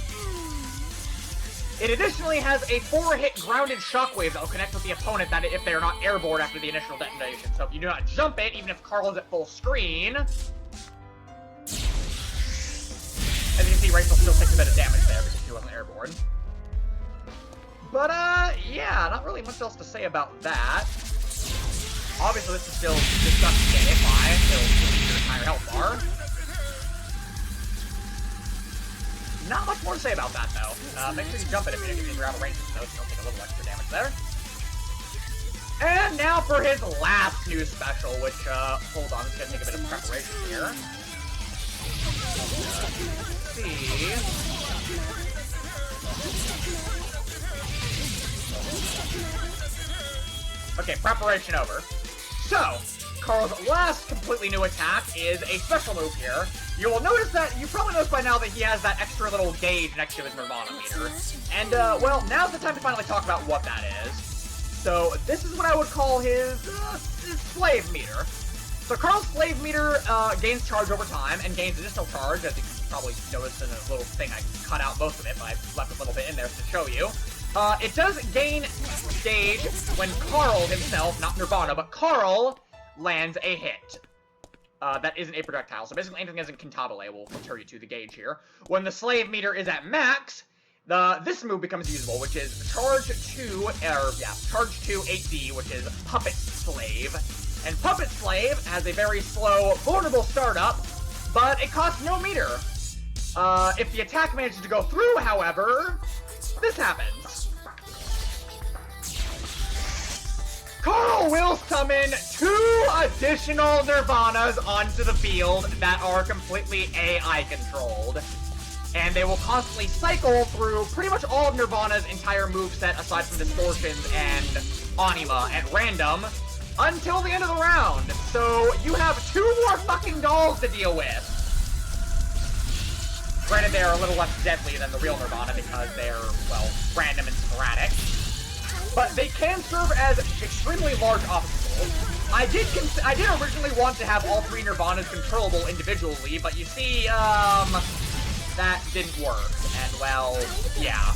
Speaker 1: It additionally has a 4-hit grounded shockwave that will connect with the opponent that if they are not airborne after the initial detonation. So if you do not jump it, even if Carl is at full screen, as you can see, Rachel still takes a bit of damage there because she wasn't airborne. But, yeah, not really much else to say about that. Obviously, this is still disgusting to hit by. It'll delete your entire health bar. Not much more to say about that, though. Make sure you jump it if you're out of range, so you don't take a little extra damage there. And now for his last new special, which, hold on, it's gonna take a bit of preparation here. Let's see. Okay, preparation over. So, Carl's last completely new attack is a special move here. You will notice that, you probably noticed by now that he has that extra little gauge next to his Nirvana meter. And, well, now's the time to finally talk about what that is. So, this is what I would call his slave meter. So Carl's slave meter gains charge over time and gains additional charge, as you can probably notice in a little thing. I cut out most of it, but I left a little bit in there to show you. It does gain gauge when Carl himself, not Nirvana, but Carl lands a hit. That isn't a projectile. So basically anything that isn't Cantabile will deter you to the gauge here. When the slave meter is at max, this move becomes usable, which is charge 2 8D, which is Puppet Slave. And Puppet Slave has a very slow, vulnerable startup, but it costs no meter. If the attack manages to go through, however, this happens. Carl will summon 2 additional Nirvanas onto the field that are completely AI controlled. And they will constantly cycle through pretty much all of Nirvana's entire moveset aside from Distortions and Anima at random until the end of the round. So you have 2 more fucking dolls to deal with. Granted, they're a little less deadly than the real Nirvana because they're, well, random and sporadic. But they can serve as extremely large obstacles. I did originally want to have all 3 Nirvanas controllable individually, but you see, that didn't work. And, well, yeah.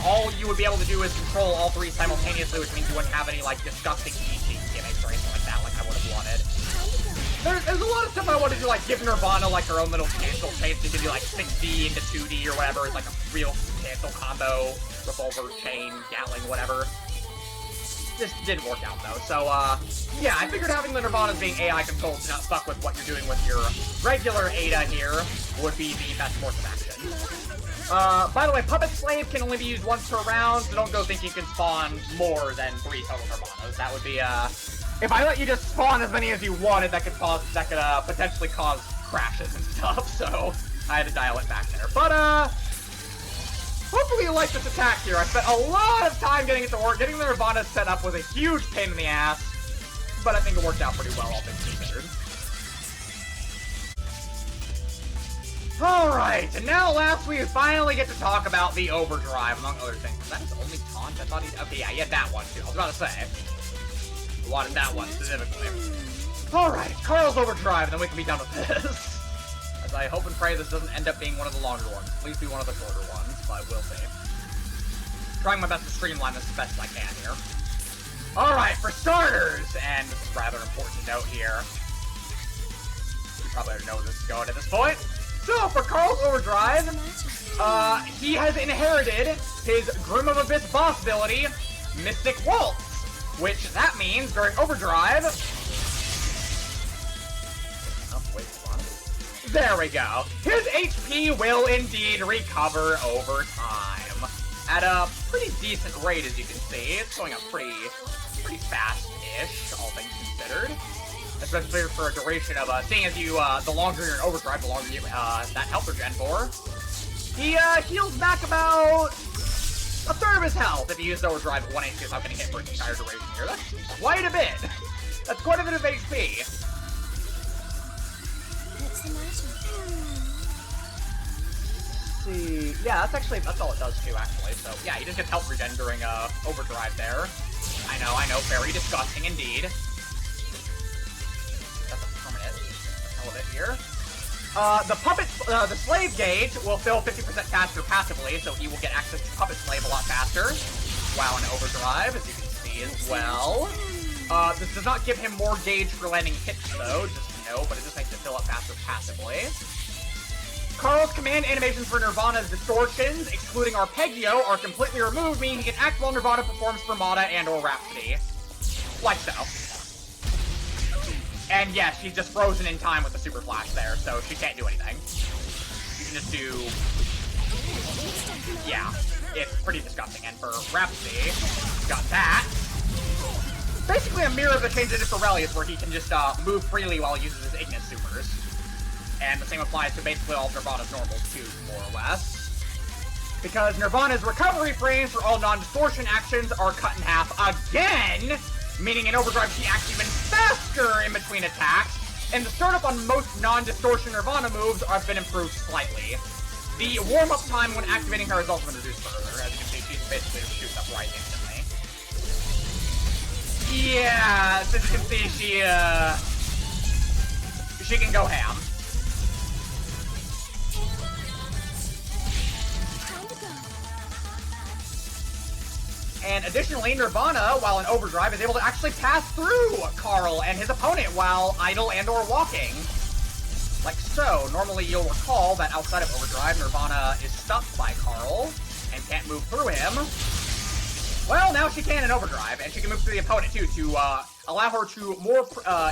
Speaker 1: All you would be able to do is control all 3 simultaneously, which means you wouldn't have any, like, disgusting EC gimmicks or anything like that, like I would have wanted. There's a lot of stuff I wanted to, like, give Nirvana, like, her own little cancel chase. You could do, like, 6D into 2D or whatever. It's like a real cancel combo, revolver, chain, Gatling, whatever. this didn't work out though. So yeah, I figured having the Nirvanas being AI controlled to not fuck with what you're doing with your regular Ada here would be the best course of action. By the way, Puppet Slave can only be used once per round, so don't go thinking you can spawn more than 3 total Nirvanas. That would be, if I let you just spawn as many as you wanted, that could potentially cause crashes and stuff, so I had to dial it back there. But, hopefully you like this attack here. I spent a lot of time getting it to work. Getting the Nirvana set up was a huge pain in the ass, but I think it worked out pretty well, all things considered. Alright, and now last we finally get to talk about the Overdrive, among other things. Was that his only taunt? I thought he... Okay, yeah, he had that one, too. I was about to say. I wanted that one, specifically. Alright, Carl's Overdrive, then we can be done with this. As I hope and pray this doesn't end up being one of the longer ones. Please be one of the shorter ones, but we'll see. Trying my best to streamline this as best as I can here. Alright, for starters, and this is a rather important note here. You probably already know where this is going at this point. So, for Carl's Overdrive, he has inherited his Grim of Abyss boss ability, Mystic Waltz, which that means during Overdrive... Oh, wait, hold on. There we go. His HP will indeed recover over time. At a pretty decent rate, as you can see. It's going up pretty fast-ish, all things considered. Especially for a duration of, seeing as you, the longer you're in Overdrive, the longer you, that health regen for. He, heals back about a third of his health if you use Overdrive at 1 HP without getting hit for an entire duration here. That's quite a bit. That's quite a bit of HP.
Speaker 2: What's the matter?
Speaker 1: See, yeah, that's all it does too, actually. So, yeah, he just gets health regen during, Overdrive there. I know, very disgusting indeed. Here. The Slave gauge will fill 50% faster passively, so he will get access to Puppet Slave a lot faster while in Overdrive, as you can see as well. This does not give him more gauge for landing hits, though, just to know, but it just makes it fill up faster passively. Carl's command animations for Nirvana's distortions, excluding Arpeggio, are completely removed, meaning he can act while Nirvana performs Fermata and/or Rhapsody. Like so. And yeah, she's just frozen in time with the Super Flash there, so she can't do anything. You can just do... Yeah, it's pretty disgusting. And for Rhapsody, got that. Basically a mirror of the change they did for Relius, where he can just move freely while he uses his Ignis supers. And the same applies to basically all of Nirvana's normals too, more or less. Because Nirvana's recovery frames for all non-distortion actions are cut in half again! Meaning in Overdrive she acts even faster in between attacks, and the startup on most non-distortion Nirvana moves have been improved slightly. The warm-up time when activating her has also been reduced further. As you can see, she's basically just shoots up right instantly. Yeah, as you can see, she can go ham. And additionally, Nirvana, while in Overdrive, is able to actually pass through Carl and his opponent while idle and/or walking. Like so. Normally, you'll recall that outside of Overdrive, Nirvana is stuck by Carl and can't move through him. Well, now she can in Overdrive, and she can move through the opponent, too, to allow her to more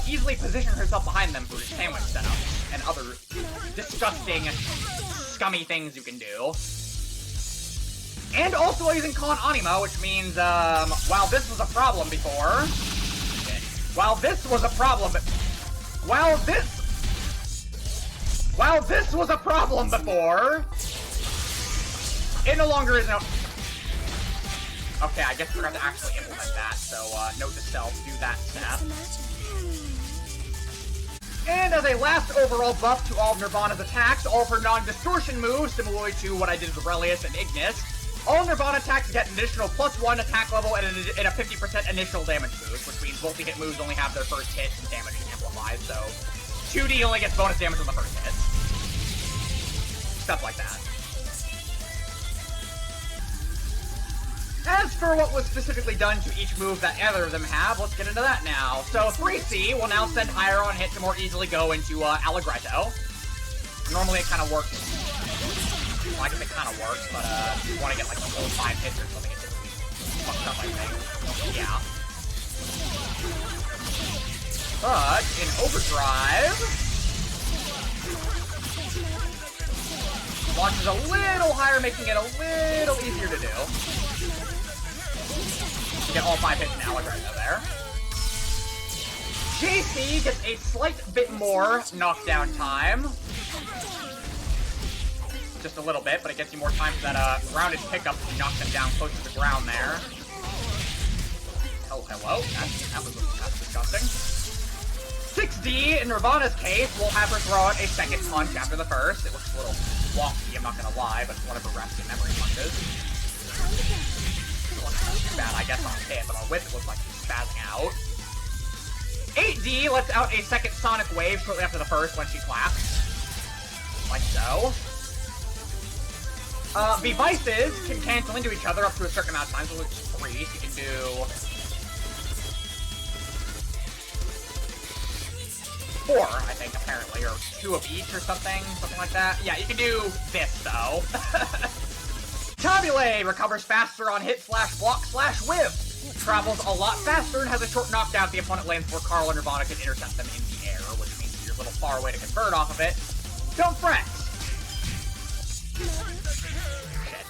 Speaker 1: easily position herself behind them for sandwich setup and other disgusting, scummy things you can do. And also using Con Anima, which means, while this was a problem before... While this was a problem before... It no longer is no... Okay, I guess we're going to actually implement that, so, note to self, do that step. And as a last overall buff to all of Nirvana's attacks, all of her non-distortion moves, similarly to what I did with Relius and Ignis, all Nirvana attacks get an additional +1 attack level and a 50% initial damage boost, which means multi-hit moves only have their first hit and damage amplified, so 2D only gets bonus damage on the first hit. Stuff like that. As for what was specifically done to each move that either of them have, let's get into that now. So 3C will now send higher on hit to more easily go into Allegretto. Normally it kind of works. Well, I guess it kind of works, but if you want to get like a full 5 hits or something, it's just fucked up, I think. Yeah. But in Overdrive, launches a little higher, making it a little easier to do. Get all 5 hits now, right there. JC gets a slight bit more knockdown time. Just a little bit, but it gets you more time for that grounded pickup to knock them down close to the ground there. Oh, hello. That's disgusting. 6D, in Nirvana's case, will have her throw out a second punch after the first. It looks a little wonky, I'm not gonna lie, but it's one of her rescue memory punches. It looks not too bad, I guess, on hit, but on whip it looks like she's spazzing out. 8D lets out a second sonic wave shortly after the first when she claps. Like so. Vices can cancel into each other up to a certain amount of time, so it's 3, so you can do 4, I think, apparently, or 2 of each or something like that. Yeah, you can do this, though. Tabule recovers faster on hit / block / whip. Travels a lot faster and has a short knockdown if the opponent lands before Carl or Nirvana can intercept them in the air, which means you're a little far away to convert off of it. Don't fret! Shit.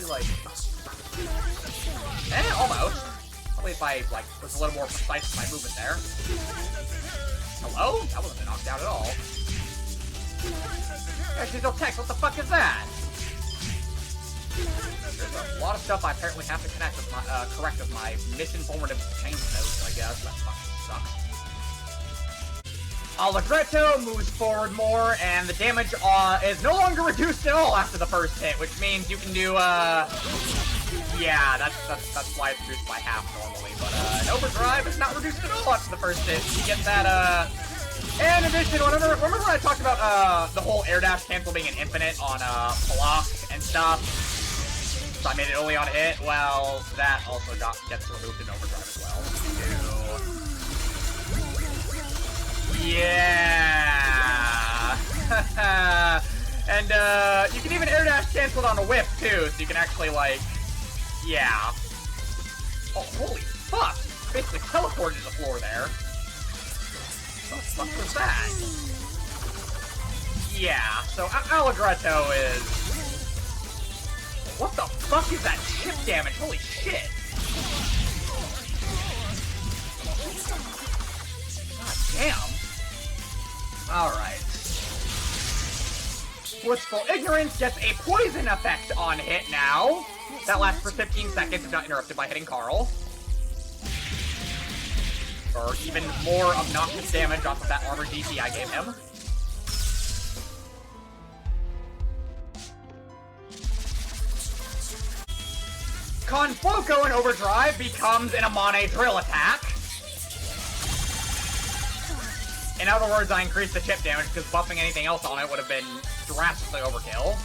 Speaker 1: Like... almost. Probably if I, like, was a little more precise with my movement there. Hello? That wasn't a knockdown at all. Yeah, she's no text, what the fuck is that? There's a lot of stuff I apparently have to correct with my misinformative change notes, I guess. That fucking sucks. Allegretto moves forward more, and the damage is no longer reduced at all after the first hit, which means you can do, yeah, that's why it's reduced by half normally, but, in Overdrive, it's not reduced at all after the first hit. You get that, and in addition, remember when I talked about, the whole air dash cancel being an infinite on, block and stuff? So I made it only on hit. Well, that also gets removed in Overdrive as well. Yeah. And you can even air dash cancel it on a whip too, so you can actually like, yeah. Oh, holy fuck! Basically teleported to the floor there. What the fuck was that? Yeah. So Allegretto is. What the fuck is that chip damage? Holy shit! God damn. Alright. Blissful Ignorance gets a poison effect on hit now. That lasts for 15 seconds if not interrupted by hitting Carl. For even more obnoxious damage off of that armor DC I gave him. Confoco in Overdrive becomes an Amane drill attack. In other words, I increased the chip damage because buffing anything else on it would have been drastically overkill.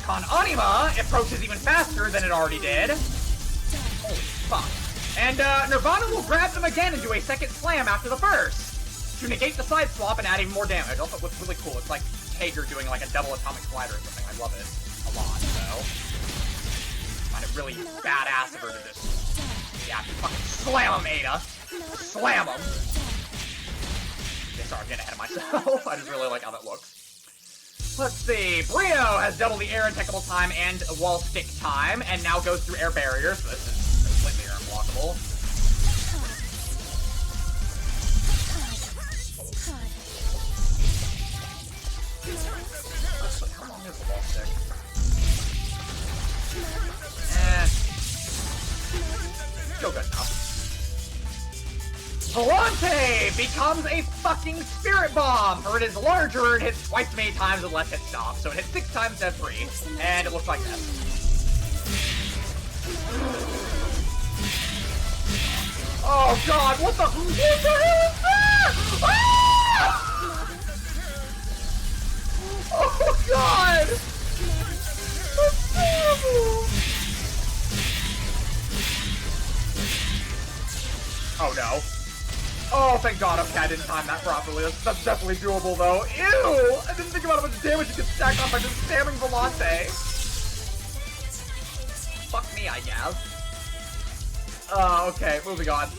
Speaker 1: Con Anima approaches even faster than it already did. Holy fuck. And Nirvana will grab them again and do a second slam after the first to negate the side swap and add even more damage. Also, it looks really cool. It's like Hager doing like a double atomic slider or something. I love it a lot, so. Find it really badass of her to just, yeah, fucking slam him, Ada. Slam him. Okay, sorry, I'm getting ahead of myself. I just really like how that looks. Let's see. Brio has double the air attackable time and wall stick time, and now goes through air barriers, so this is completely air unblockable. Actually, how long is the wall stick? Still good enough. Volante becomes a fucking spirit bomb, for it is larger and hits twice as many times with less hit stop. So it hits 6 times instead of 3, and it looks like this. Oh god, what the hell is that? Ah! Oh god! That's terrible! Oh no. Oh, thank god, okay, I didn't time that properly. That's definitely doable, though. Ew! I didn't think about how much damage you could stack on by just spamming Volante. Fuck me, I guess. Okay, moving on.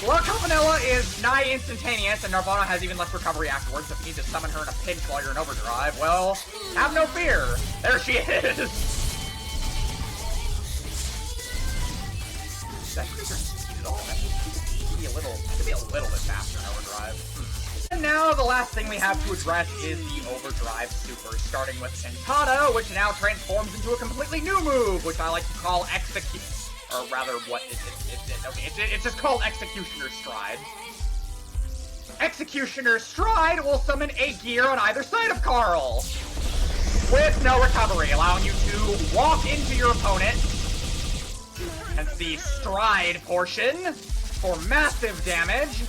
Speaker 1: Well, Campanella is nigh instantaneous, and Nirvana has even less recovery afterwards, so if you need to summon her in a pinch while you're in overdrive, well, have no fear! There she is! That creature speed at all? That should be a little bit faster in overdrive. And now the last thing we have to address is the overdrive super, starting with Cantata, which now transforms into a completely new move, which I like to call or rather, what it's just called Executioner Stride. Executioner Stride will summon a gear on either side of Carl, with no recovery, allowing you to walk into your opponent. Hence the Stride portion for massive damage.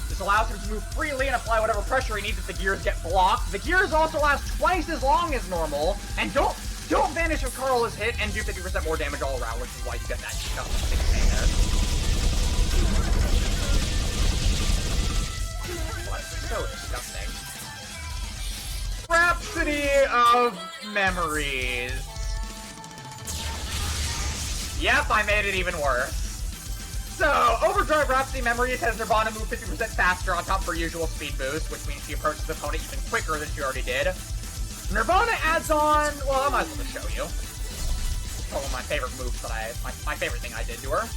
Speaker 1: This allows him to move freely and apply whatever pressure he needs if the gears get blocked. The gears also last twice as long as normal, and don't vanish if Carl is hit, and do 50% more damage all around, which is why you get that stuff 6k there. What? So disgusting. Rhapsody of Memories. Yep, I made it even worse. So, Overdrive Rhapsody Memories has Nirvana move 50% faster on top of her usual speed boost, which means she approaches the opponent even quicker than she already did. Nirvana adds on, well, I might as well just show you. It's one of my favorite moves that my favorite thing I did to her.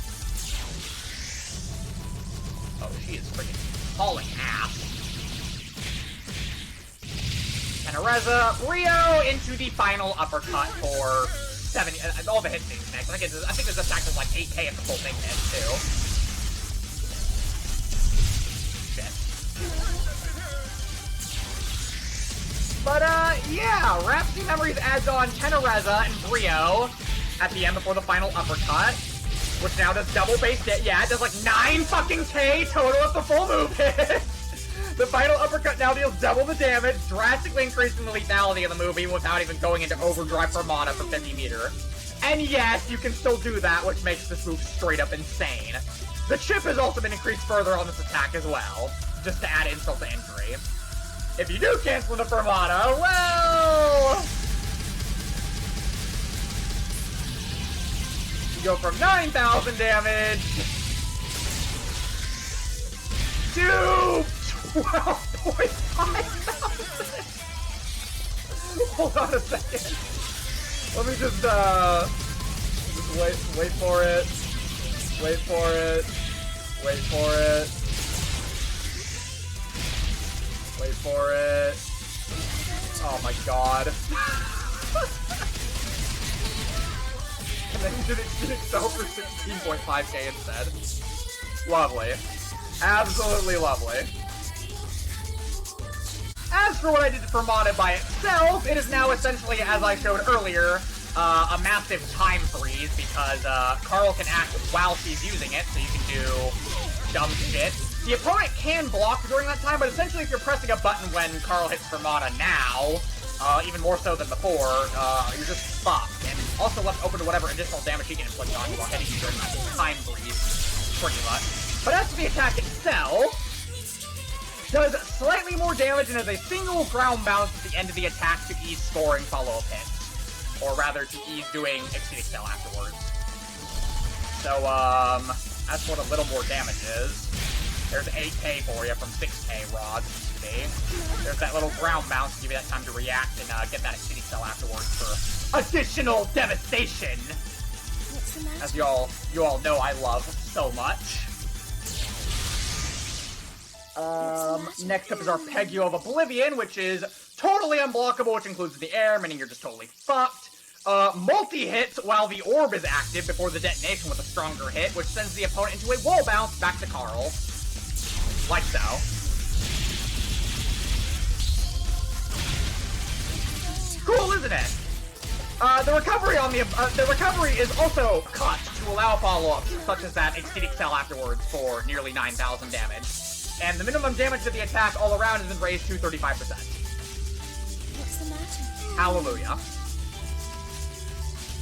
Speaker 1: Oh, she is freaking hauling ass. And Areza, Rio into the final uppercut for 70, all the hit things next. I think this attack is like 8k if the full thing hits, too. Shit. But, yeah, Rhapsody Memories adds on Tenereza and Brio at the end before the final uppercut, which now does double base hit. Yeah, it does like 9 fucking K total if the full move hits. The final uppercut now deals double the damage, drastically increasing the lethality of the move even without even going into overdrive for mana for 50 meter. And yes, you can still do that, which makes this move straight up insane. The chip has also been increased further on this attack as well, just to add insult to injury. If you do cancel the Fermata, well... you go from 9,000 damage to 12,500. Hold on a second. Let me just wait for it. Wait for it. Wait for it. Wait for it. Oh my god. And then you did itself for 16.5k instead. Lovely. Absolutely lovely. As for what I did for Mana by itself, it is now essentially, as I showed earlier, a massive time freeze, because Carl can act while she's using it, so you can do dumb shit. The opponent can block during that time, but essentially if you're pressing a button when Carl hits Fermata now, even more so than before, you're just fucked, and also left open to whatever additional damage he can inflict on you while hitting you during that time freeze, pretty much. But as for the attack itself, does slightly more damage and has a single ground bounce at the end of the attack to ease scoring follow-up hits. Or rather, to ease doing Exceeding Cell afterwards. So, that's what a little more damage is. There's 8k for you from 6k rods, see? There's that little ground bounce to give you that time to react and get that Exceeding Cell afterwards for additional devastation! As you all know I love so much. Next up is Arpeggio of Oblivion, which is totally unblockable, which includes in the air, meaning you're just totally fucked. Multi-hits while the orb is active before the detonation with a stronger hit, which sends the opponent into a wall bounce back to Carl. Like so. Cool, isn't it? The recovery is also cut to allow follow-ups, such as that Exceeding Cell afterwards for nearly 9,000 damage. And the minimum damage of the attack all around has been raised to 35%.
Speaker 2: What's the matter?
Speaker 1: Hallelujah.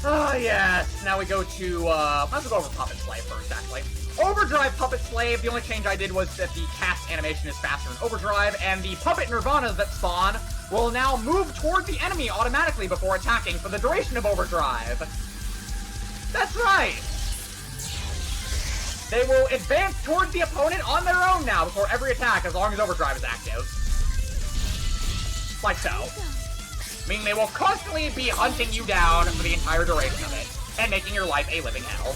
Speaker 1: Ah, yes. Now we go to, might as well go over Puppet Slave first, actually. Overdrive Puppet Slave, the only change I did was that the cast animation is faster in Overdrive, and the Puppet Nirvanas that spawn will now move toward the enemy automatically before attacking for the duration of Overdrive. That's right! they will advance towards the opponent on their own now before every attack, as long as Overdrive is active. Like so. Meaning they will constantly be hunting you down for the entire duration of it, and making your life a living hell.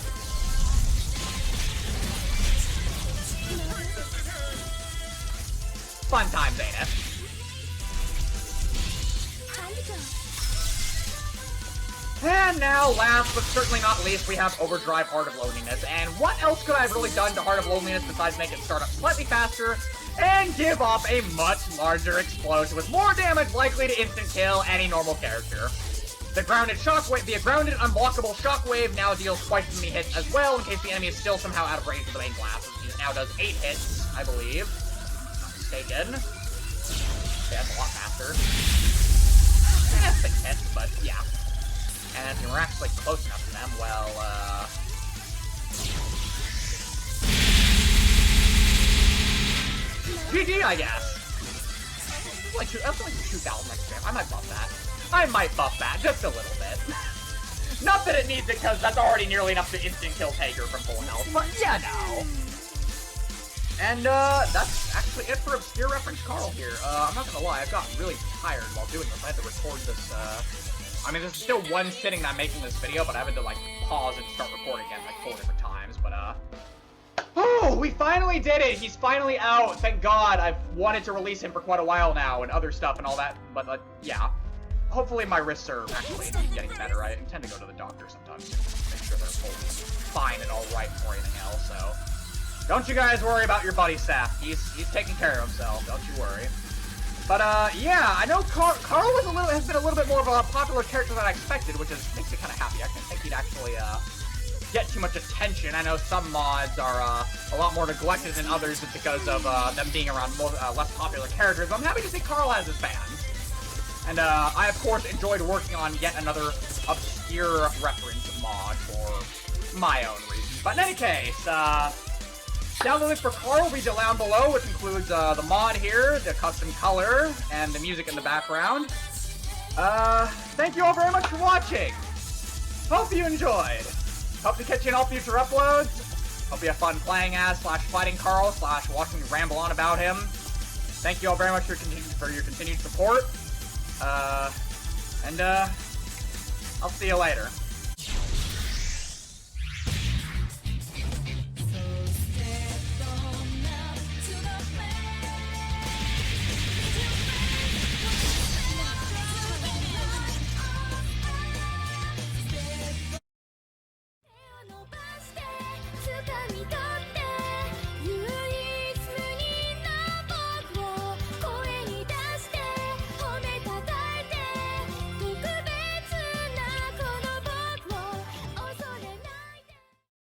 Speaker 1: Fun times, ain't it?
Speaker 2: Time to go.
Speaker 1: And now, last but certainly not least, we have Overdrive Heart of Loneliness. And what else could I have really done to Heart of Loneliness besides make it start up slightly faster and give off a much larger explosion with more damage likely to instant kill any normal character? The grounded unblockable shockwave now deals twice as many hits as well in case the enemy is still somehow out of range of the main blast. It now does 8 hits, I believe. Not mistaken. Okay, that's a lot faster. Yeah, 6 hits, but yeah. And if we're actually close enough to them, well, GG, I guess. That's like 2,000 extra. I might buff that. I might buff that, just a little bit. Not that it needs it, because that's already nearly enough to instant kill Taker from full health, but yeah, no. And, that's actually it for Obscure Reference Carl here. I'm not gonna lie, I've gotten really tired while doing this. I had to record this, I mean, there's still one sitting that I'm making this video, but I had to, like, pause and start recording again, like, 4 different times, but, oh, we finally did it! He's finally out, thank God. I've wanted to release him for quite a while now, and other stuff and all that, but, yeah. Hopefully my wrists are actually getting better. I tend to go to the doctor sometimes to make sure they're fine and alright before anything else, so... Don't you guys worry about your buddy, Seth. He's taking care of himself, don't you worry. But, yeah, I know Carl has been a little bit more of a popular character than I expected, which makes me kind of happy. I didn't think he'd actually, get too much attention. I know some mods are, a lot more neglected than others just because of, them being around more, less popular characters, but I'm happy to see Carl has his fans. And, I, of course, enjoyed working on yet another obscure reference mod for my own reasons. But in any case, down the list for Carl will be down below, which includes the mod here, the custom color, and the music in the background. Thank you all very much for watching. Hope you enjoyed. Hope to catch you in all future uploads. Hope you have fun playing as / fighting Carl / watching me ramble on about him. Thank you all very much for your continued support. And I'll see you later.